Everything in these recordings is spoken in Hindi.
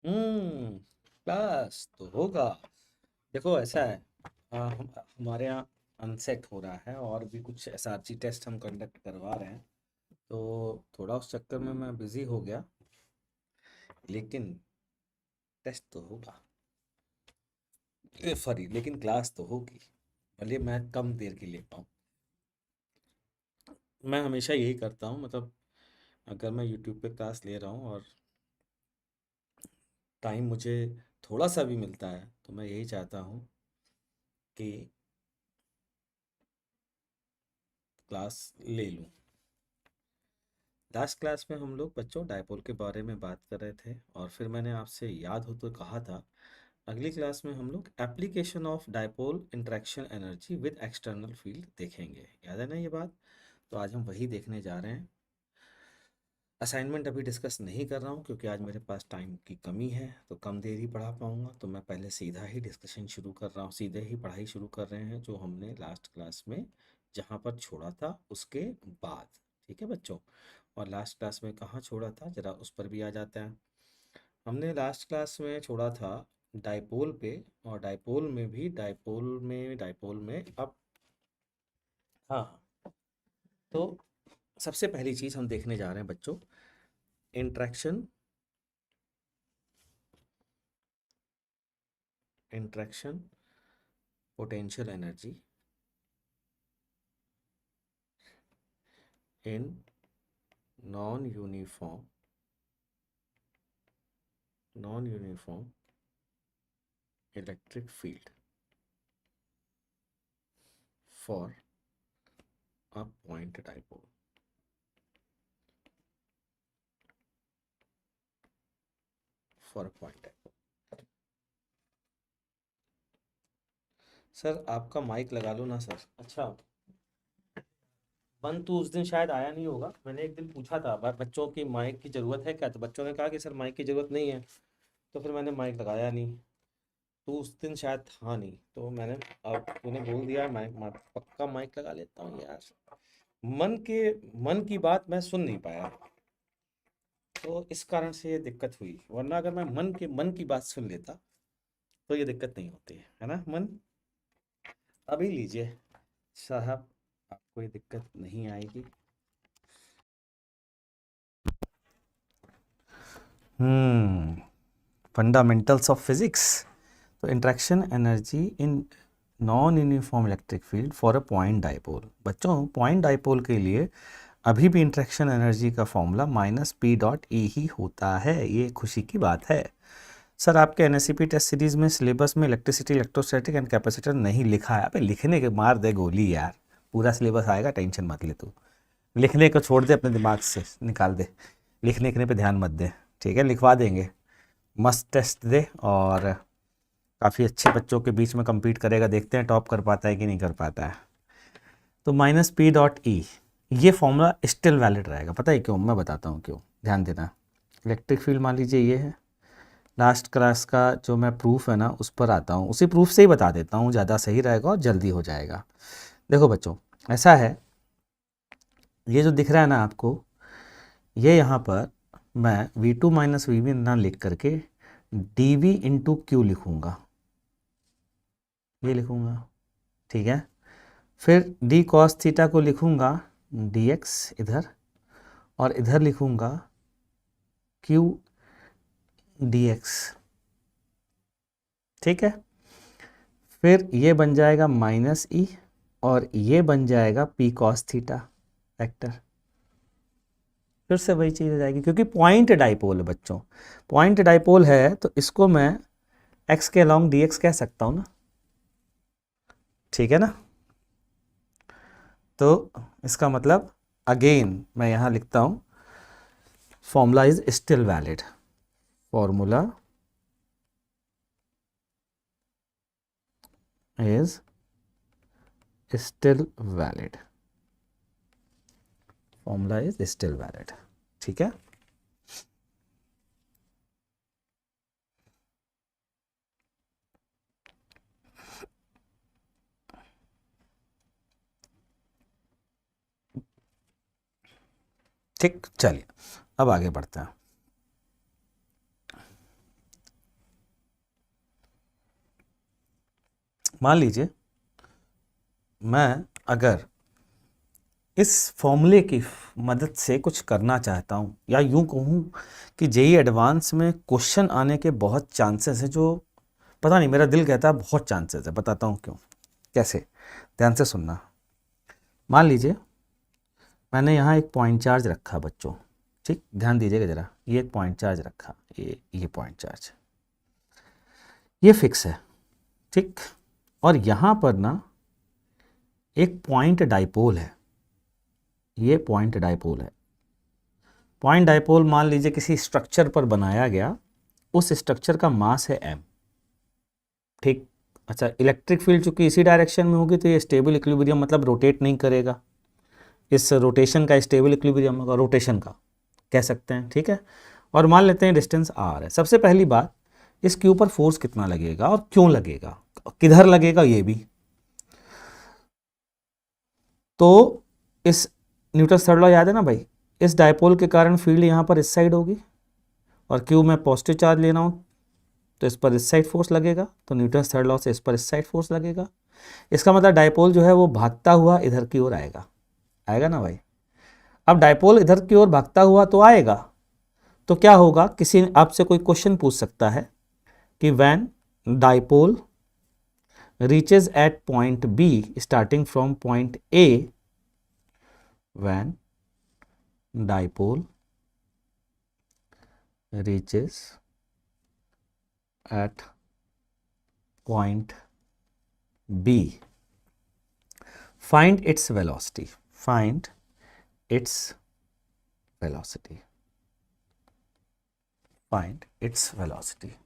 क्लास तो होगा। देखो ऐसा है, हमारे यहाँ अनसेट हो रहा है और भी कुछ एसआरसी टेस्ट हम कंडक्ट करवा रहे हैं, तो थोड़ा उस चक्कर में मैं बिजी हो गया, लेकिन टेस्ट तो होगा। सॉरी, लेकिन क्लास तो होगी, भले मैं कम देर की ले पाऊँ। मैं हमेशा यही करता हूँ, मतलब अगर मैं यूट्यूब पे क्लास ले रहा हूँ और टाइम मुझे थोड़ा सा भी मिलता है, तो मैं यही चाहता हूँ कि क्लास ले लूँ। लास्ट क्लास में हम लोग बच्चों डायपोल के बारे में बात कर रहे थे, और फिर मैंने आपसे याद हो तो कहा था अगली क्लास में हम लोग application of dipole interaction energy with external field देखेंगे। याद है ना ये बात? तो आज हम वही देखने जा रहे हैं। असाइनमेंट अभी डिस्कस नहीं कर रहा हूँ क्योंकि आज मेरे पास टाइम की कमी है, तो कम देर ही पढ़ा पाऊँगा, तो मैं पहले सीधा ही डिस्कशन शुरू कर रहा हूँ, सीधे ही पढ़ाई शुरू कर रहे हैं जो हमने लास्ट क्लास में जहाँ पर छोड़ा था उसके बाद। ठीक है बच्चों? और लास्ट क्लास में कहाँ छोड़ा था ज़रा उस पर भी आ जाते हैं। हमने लास्ट क्लास में छोड़ा था डायपोल पे, और डायपोल में अब हाँ हाँ, तो सबसे पहली चीज़ हम देखने जा रहे हैं बच्चों, interaction interaction potential energy in non uniform electric field for a point dipole. For a point dipole. Sir आपका माइक लगा लो ना सर। अच्छा, बन तो उस दिन शायद आया नहीं होगा, मैंने एक दिन पूछा था बच्चों की माइक की ज़रूरत है क्या, तो बच्चों ने कहा कि सर माइक की ज़रूरत नहीं है, तो फिर मैंने माइक लगाया नहीं। तो उस दिन शायद था नहीं, तो मैंने अब तूने बोल दिया, पक्का माइक लगा लेता हूँ यार। मन के मन की बात मैं सुन नहीं पाया, तो इस कारण से ये दिक्कत हुई, वरना अगर मैं मन की बात सुन लेता तो ये दिक्कत नहीं होती है ना मन। अभी लीजिए साहब, आपको ये दिक्कत नहीं आएगी। Fundamentals of physics. तो interaction energy in non uniform electric field for a point dipole. बच्चों पॉइंट डाइपोल के लिए अभी भी इंट्रैक्शन एनर्जी का फॉर्मूला -p.e ही होता है। ये खुशी की बात है। सर आपके एनएससीपी टेस्ट सीरीज में सिलेबस में इलेक्ट्रिसिटी, इलेक्ट्रोस्टैटिक एंड कैपेसिटर नहीं लिखा है। अबे लिखने के मार दे गोली यार, पूरा सिलेबस आएगा, टेंशन मत ले तू। लिखने को छोड़ दे, अपने दिमाग से निकाल दे, लिखने पे ध्यान मत दे। ठीक है, लिखवा देंगे, मस्त टेस्ट दे, और काफ़ी अच्छे बच्चों के बीच में compete करेगा, देखते हैं टॉप कर पाता है कि नहीं कर पाता है। तो -p.e ये फॉर्मूला स्टिल वैलिड रहेगा। पता है क्यों? मैं बताता हूँ क्यों, ध्यान देना। इलेक्ट्रिक फील्ड मान लीजिए ये है, लास्ट क्लास का जो मैं प्रूफ है ना उस पर आता हूँ, उसी प्रूफ से ही बता देता हूँ, ज़्यादा सही रहेगा और जल्दी हो जाएगा। देखो बच्चों, ऐसा है, ये जो दिख रहा है ना आपको, ये यहाँ पर मैं v2 - vb ना लिख करके dv इंटू क्यू लिखूँगा, ये लिखूँगा। ठीक है, फिर d cos थीटा को लिखूँगा dx इधर, और इधर लिखूँगा q dx। ठीक है, फिर ये बन जाएगा -e, और ये बन जाएगा p cos थीटा वेक्टर। फिर से वही चीज़ हो जाएगी, क्योंकि पॉइंट डाइपोल है बच्चों, पॉइंट डाइपोल है तो इसको मैं x के अलॉन्ग dx कह सकता हूँ ना। ठीक है ना? तो इसका मतलब अगेन मैं यहाँ लिखता हूँ, formula is still valid, formula is still valid, formula is still valid. ठीक है, ठीक, चलिए अब आगे बढ़ते हैं। मान लीजिए मैं अगर इस फॉर्मूले की मदद से कुछ करना चाहता हूँ, या यूं कहूँ कि जेई एडवांस में क्वेश्चन आने के बहुत चांसेस हैं, जो पता नहीं मेरा दिल कहता है बहुत चांसेस है। बताता हूँ क्यों, कैसे, ध्यान से सुनना। मान लीजिए मैंने यहाँ एक पॉइंट चार्ज रखा बच्चों, ठीक, ध्यान दीजिएगा ज़रा, ये एक पॉइंट चार्ज रखा, ये पॉइंट चार्ज, ये फिक्स है, ठीक। और यहाँ पर ना एक पॉइंट डाइपोल है, ये पॉइंट डाइपोल है। पॉइंट डाइपोल मान लीजिए किसी स्ट्रक्चर पर बनाया गया, उस स्ट्रक्चर का मास है m, ठीक। अच्छा, इलेक्ट्रिक फील्ड चूंकि इसी डायरेक्शन में होगी तो ये स्टेबल इक्विलिब्रियम मतलब रोटेट नहीं करेगा, इस रोटेशन का स्टेबल इक्विलिब्रियम होगा, रोटेशन का कह सकते हैं, ठीक है। और मान लेते हैं डिस्टेंस r है। सबसे पहली बात, इसके ऊपर फोर्स कितना लगेगा और क्यों लगेगा, किधर लगेगा ये भी। तो इस न्यूटन्स थर्ड लॉ याद है ना भाई, इस डायपोल के कारण फील्ड यहाँ पर इस साइड होगी, और क्यों मैं पॉजिटिव चार्ज ले रहा हूँ तो इस पर इस साइड फोर्स लगेगा, तो न्यूटन्स थर्ड लॉ से इस पर इस साइड फोर्स लगेगा। इसका मतलब डायपोल जो है वो भागता हुआ इधर की ओर आएगा, आएगा ना भाई। अब डायपोल इधर की ओर भागता हुआ तो आएगा, तो क्या होगा, किसी आपसे कोई क्वेश्चन पूछ सकता है कि when dipole reaches at point B starting from point A, when dipole reaches at point B, find its velocity, find its velocity, find its velocity।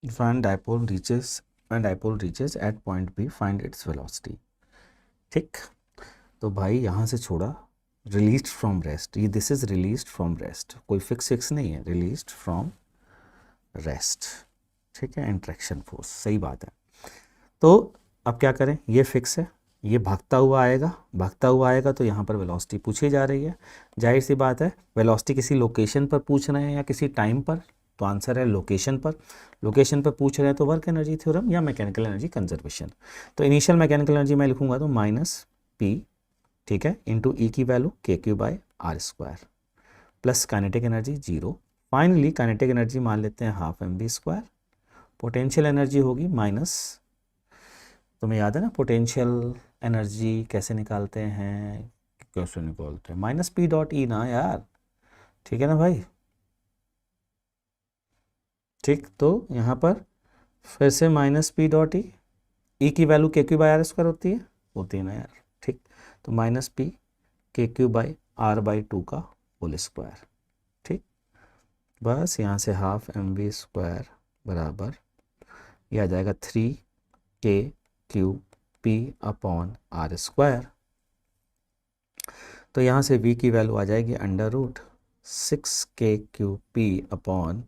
when dipole reaches at point B, find its velocity, ठीक। तो भाई यहाँ से छोड़ा, रिलीज्ड फ्रॉम रेस्ट, ये this is released from rest, कोई फिक्स नहीं है, रिलीज्ड फ्रॉम रेस्ट, ठीक है, इंट्रैक्शन फोर्स, सही बात है। तो अब क्या करें, ये फिक्स है, ये भागता हुआ आएगा, भागता हुआ आएगा तो यहाँ पर वेलोसिटी पूछी जा रही है, जाहिर सी बात है वेलोसिटी किसी लोकेशन पर पूछ रहे हैं या किसी टाइम पर, तो आंसर है लोकेशन पर। लोकेशन पर पूछ रहे हैं तो वर्क एनर्जी थ्योरम या मैकेनिकल एनर्जी कंजर्वेशन। तो इनिशियल मैकेनिकल एनर्जी मैं लिखूंगा तो माइनस पी, ठीक है, इंटू ई की वैल्यू के Q by R square, plus kinetic energy zero. Finally kinetic energy मान लेते हैं half M B square. Potential energy होगी माइनस, तुम्हें याद है ना पोटेंशियल एनर्जी कैसे निकालते हैं, कैसे निकालते हैं, माइनस पी डॉट ई ना यार, ठीक है ना भाई, ठीक। तो यहाँ पर फिर से माइनस पी डॉट ई की वैल्यू के क्यू बाई आर स्क्वायर होती है ना यार, ठीक। तो minus P K Q by R by two का होल स्क्वायर, ठीक। बस यहाँ से हाफ एम वी स्क्वायर बराबर ये आ जाएगा 3 q p upon r square. तो यहाँ से v की वैल्यू आ जाएगी under root 6 upon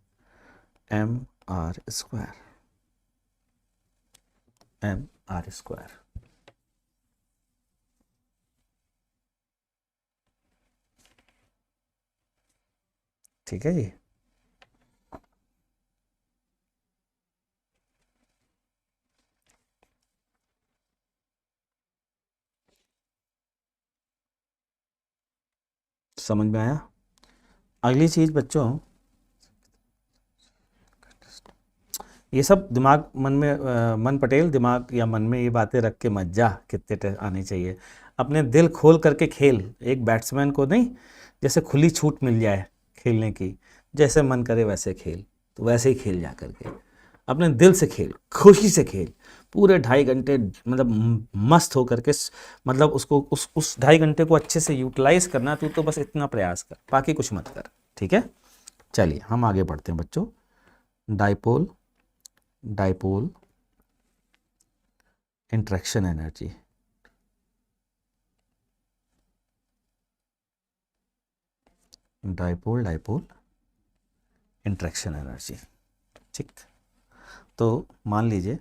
m r square, m r square, ठीक है जी। समझ में आया। अगली चीज बच्चों, ये सब दिमाग मन में मन पटेल दिमाग या मन में ये बातें रख के मत जा, कितने आनी चाहिए, अपने दिल खोल करके खेल। एक बैट्समैन को नहीं, जैसे खुली छूट मिल जाए खेलने की, जैसे मन करे वैसे खेल, तो वैसे ही खेल जा करके, अपने दिल से खेल, खुशी से खेल, पूरे 2.5 घंटे मतलब मस्त हो करके, मतलब उसको उस 2.5 घंटे को अच्छे से यूटिलाइज करना। तू तो बस इतना प्रयास कर, बाकी कुछ मत कर, ठीक है। चलिए हम आगे बढ़ते हैं बच्चों। Dipole dipole interaction energy, dipole interaction energy, ठीक। तो मान लीजिए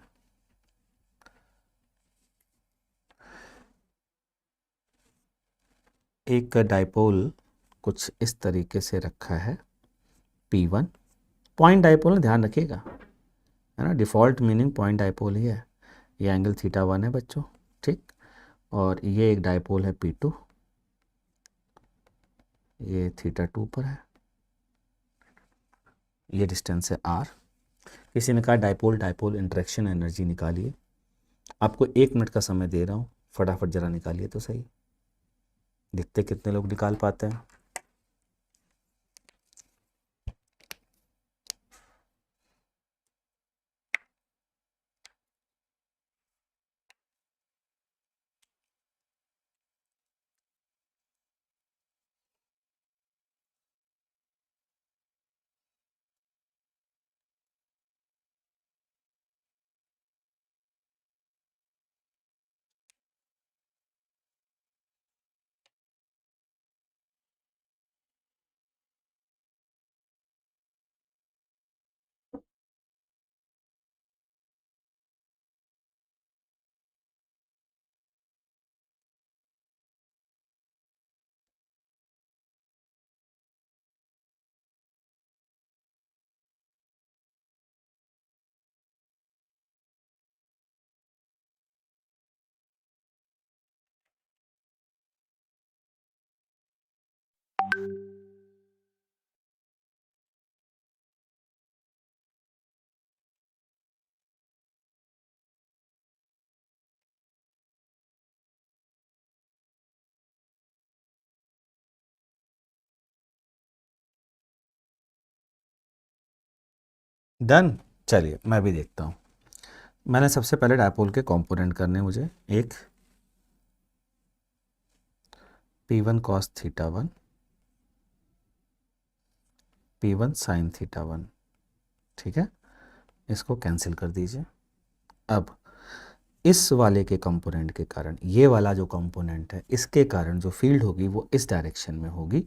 एक डाइपोल कुछ इस तरीके से रखा है P1, पॉइंट डाइपोल है, ध्यान रखिएगा, है ना, डिफ़ॉल्ट मीनिंग पॉइंट डाइपोल ही है। ये एंगल θ1 है बच्चों, ठीक। और ये एक डाइपोल है P2, ये θ2 पर है, ये डिस्टेंस है r। किसी ने कहा डाइपोल डाइपोल इंटरेक्शन एनर्जी निकालिए। आपको 1 मिनट का समय दे रहा हूँ, फटाफट ज़रा निकालिए तो सही, देखते कितने लोग निकाल पाते हैं। डन। चलिए मैं भी देखता हूँ। मैंने सबसे पहले डायपोल के कंपोनेंट करने मुझे, एक P1 cos θ1, P1 sin θ1, ठीक है, इसको कैंसिल कर दीजिए। अब इस वाले के कंपोनेंट के कारण, ये वाला जो कंपोनेंट है इसके कारण जो फील्ड होगी वो इस डायरेक्शन में होगी,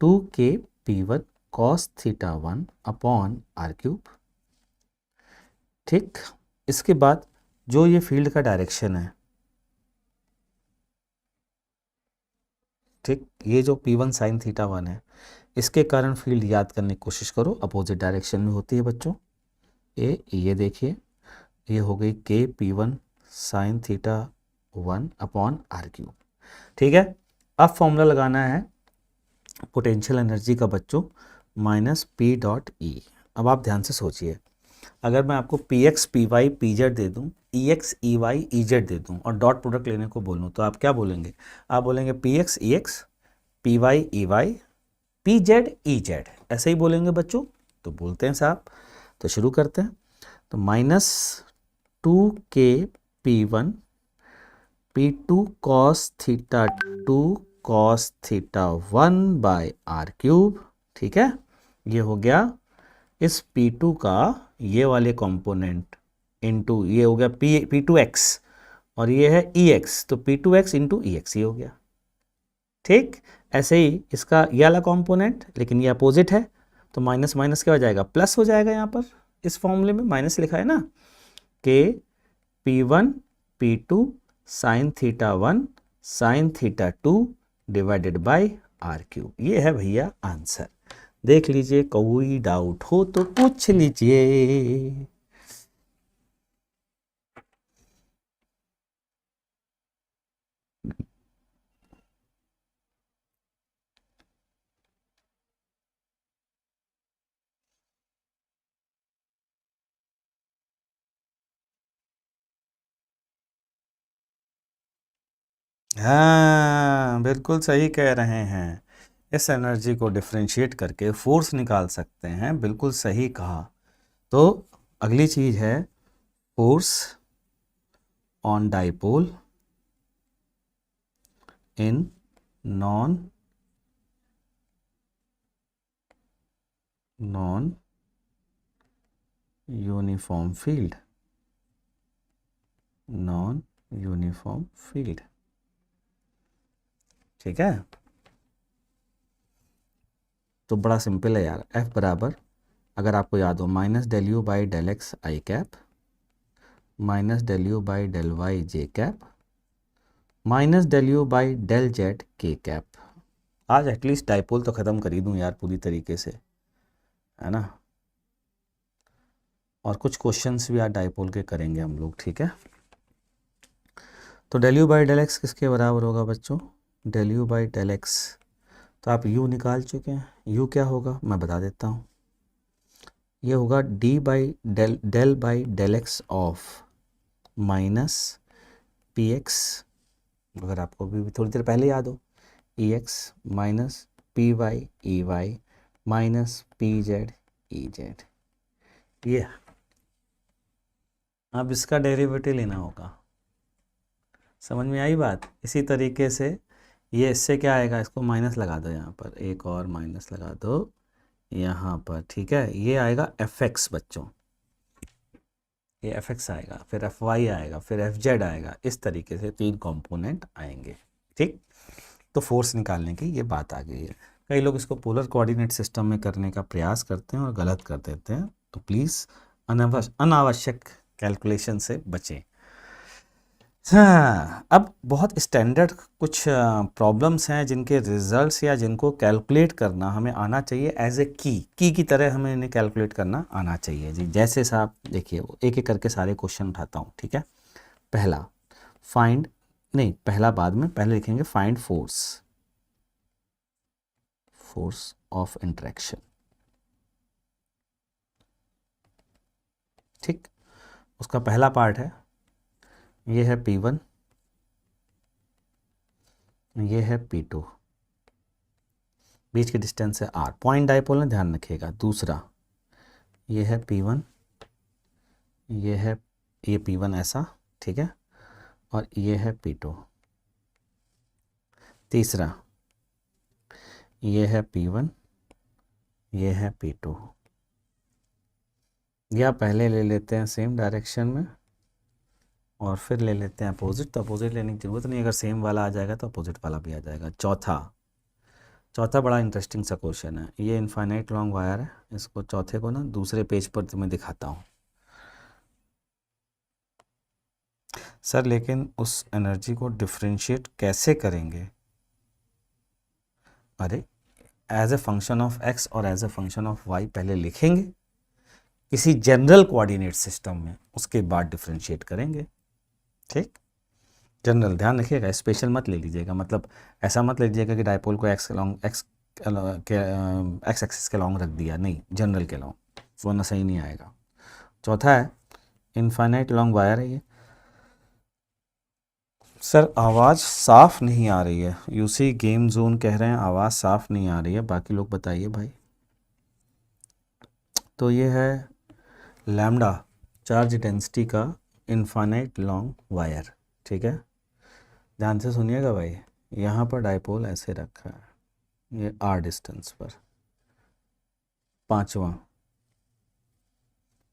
2k P1 cos θ1 upon r3, ठीक। इसके बाद जो ये फील्ड का डायरेक्शन है, ठीक, ये जो P1 sin θ1 है इसके कारण फील्ड याद करने की कोशिश करो, अपोजिट डायरेक्शन में होती है बच्चों। ये देखिए, ये हो गई k P1 sin θ1 upon r3, ठीक है। अब फॉर्मूला लगाना है पोटेंशियल एनर्जी का बच्चों, माइनस P डॉट E। अब आप ध्यान से सोचिए, अगर मैं आपको Px Py Pz दे दूं, Ex Ey Ez दे दूं और डॉट प्रोडक्ट लेने को बोलूं, तो आप क्या बोलेंगे? आप बोलेंगे Px Ex, Py Ey, Pz Ez, ऐसे ही बोलेंगे बच्चों। तो बोलते हैं साहब, तो शुरू करते हैं। तो minus 2k P1 P2 cos θ2 cos θ1 bye r3, ठीक है। ये हो गया इस P2 का ये वाले कंपोनेंट इंटू ये हो गया P2x और ये है Ex, तो P2x इंटू Ex ये हो गया, ठीक। ऐसे ही इसका ये वाला कंपोनेंट, लेकिन ये अपोजिट है, तो माइनस माइनस क्या हो जाएगा, प्लस हो जाएगा। यहाँ पर इस फॉर्मूले में माइनस लिखा है ना, के P1 P2 sign θ1 sign θ2 divided by r3। ये है भैया आंसर। देख लीजिए, कोई डाउट हो तो पूछ लीजिए। हाँ बिल्कुल सही कह रहे हैं, इस एनर्जी को डिफरेंशिएट करके फोर्स निकाल सकते हैं, बिल्कुल सही कहा। तो अगली चीज है force on dipole in non uniform field, non uniform field, ठीक है। तो बड़ा सिंपल है यार, F बराबर, अगर आपको याद हो, minus del u by del x i cap minus del u by del y j cap minus del u by del z k cap. आज एटलीस्ट डाइपोल तो ख़त्म कर ही दूँ यार पूरी तरीके से, है ना। और कुछ क्वेश्चंस भी आज डाइपोल के करेंगे हम लोग, ठीक है। तो del u by del x किसके बराबर होगा बच्चों, del u by del x। तो आप u निकाल चुके हैं, u क्या होगा मैं बता देता हूँ, ये होगा d by del by del x of minus P X, अगर आपको भी थोड़ी देर पहले याद हो, E X minus P Y E Y minus P Z E Z. ये अब इसका डेरिवेटिव लेना होगा, समझ में आई बात। इसी तरीके से ये इससे क्या आएगा, इसको माइनस लगा दो यहाँ पर, एक और माइनस लगा दो यहाँ पर, ठीक है। ये आएगा एफ एक्स बच्चों, ये एफ एक्स आएगा, फिर एफ वाई आएगा, फिर एफ जेड आएगा, इस तरीके से 3 कंपोनेंट आएंगे, ठीक। तो फोर्स निकालने की ये बात आ गई है। कई लोग इसको पोलर कोऑर्डिनेट सिस्टम में करने का प्रयास करते हैं और गलत कर देते हैं, तो प्लीज़ अनावश्यक कैलकुलेशन से बचें। हाँ, अब बहुत स्टैंडर्ड कुछ प्रॉब्लम्स हैं जिनके रिजल्ट्स या जिनको कैलकुलेट करना हमें आना चाहिए, एज ए की तरह हमें इन्हें कैलकुलेट करना आना चाहिए जी। जैसे साहब देखिए, वो एक एक करके सारे क्वेश्चन उठाता हूँ, ठीक है। पहला फाइंड, नहीं पहला बाद में, पहले लिखेंगे फाइंड फोर्स ऑफ इंटरेक्शन, ठीक। उसका पहला पार्ट है, ये है P1, ये है P2, बीच की डिस्टेंस है R, पॉइंट डाइपोल में ध्यान रखिएगा। दूसरा ये है P1, ये P1 ऐसा, ठीक है, और ये है P2। तीसरा ये है P1, ये है P2। या पहले ले लेते हैं सेम डायरेक्शन में और फिर ले लेते हैं अपोजिट, तो अपोजिट लेने की ज़रूरत नहीं, अगर सेम वाला आ जाएगा तो अपोजिट वाला भी आ जाएगा। चौथा बड़ा इंटरेस्टिंग सा क्वेश्चन है, ये इनफाइनाइट लॉन्ग वायर है, इसको चौथे को ना दूसरे पेज पर तुम्हें दिखाता हूँ सर, लेकिन उस एनर्जी को डिफ्रेंशिएट कैसे करेंगे। अरे as a function of X और as a function of Y पहले लिखेंगे किसी जनरल कोऑर्डिनेट सिस्टम में, उसके बाद डिफ्रेंशिएट करेंगे, ठीक। जनरल ध्यान रखिएगा, स्पेशल मत ले लीजिएगा, मतलब ऐसा मत ले लीजिएगा कि डाइपोल को एक्स एक्सिस के लॉन्ग रख दिया, नहीं, जनरल के लॉन्ग, वरना सही नहीं आएगा। चौथा है इनफाइनाइट लॉन्ग वायर है ये। सर आवाज़ साफ़ नहीं आ रही है, यूसी गेम जोन कह रहे हैं आवाज़ साफ़ नहीं आ रही है, बाकी लोग बताइए भाई। तो ये है लैम्डा चार्ज डेंसिटी का इनफाइनाइट लॉन्ग वायर, ठीक है। ध्यान से सुनिएगा भाई, यहाँ पर डाइपोल ऐसे रखा है, ये आर डिस्टेंस पर। पांचवा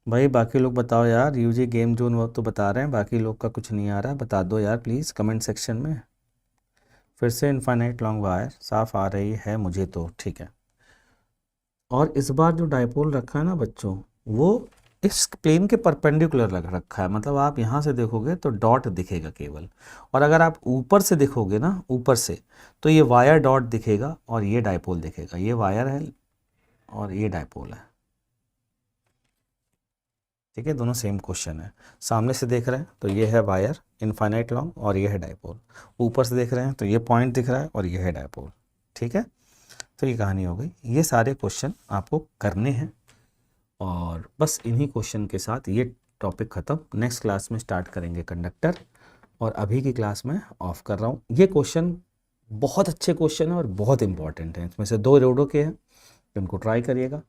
भाई, बाकी लोग बताओ यार, यूजी गेम जोन वो तो बता रहे हैं, बाकी लोग का कुछ नहीं आ रहा है, बता दो यार प्लीज़ कमेंट सेक्शन में। फिर से इनफाइनाइट लॉन्ग वायर साफ आ रही है मुझे तो, ठीक है। और इस बार जो डाइपोल रखा है ना बच्चों, वो इस प्लेन के परपेंडिकुलर लग रखा है, मतलब आप यहाँ से देखोगे तो डॉट दिखेगा केवल, और अगर आप ऊपर से देखोगे ना, ऊपर से, तो ये वायर डॉट दिखेगा और ये डाइपोल दिखेगा। ये वायर है और ये डाइपोल है, ठीक है। दोनों सेम क्वेश्चन है, सामने से देख रहे हैं तो ये है वायर इनफाइनाइट लॉन्ग और ये है डाइपोल, ऊपर से देख रहे हैं तो ये पॉइंट दिख रहा है और ये है डाइपोल, ठीक है। तो ये कहानी हो गई, ये सारे क्वेश्चन आपको करने हैं और बस इन्हीं क्वेश्चन के साथ ये टॉपिक ख़त्म। नेक्स्ट क्लास में स्टार्ट करेंगे कंडक्टर, और अभी की क्लास में ऑफ कर रहा हूँ। ये क्वेश्चन बहुत अच्छे क्वेश्चन है और बहुत इंपॉर्टेंट हैं, इसमें से 2 रोडों के हैं, इनको ट्राई करिएगा।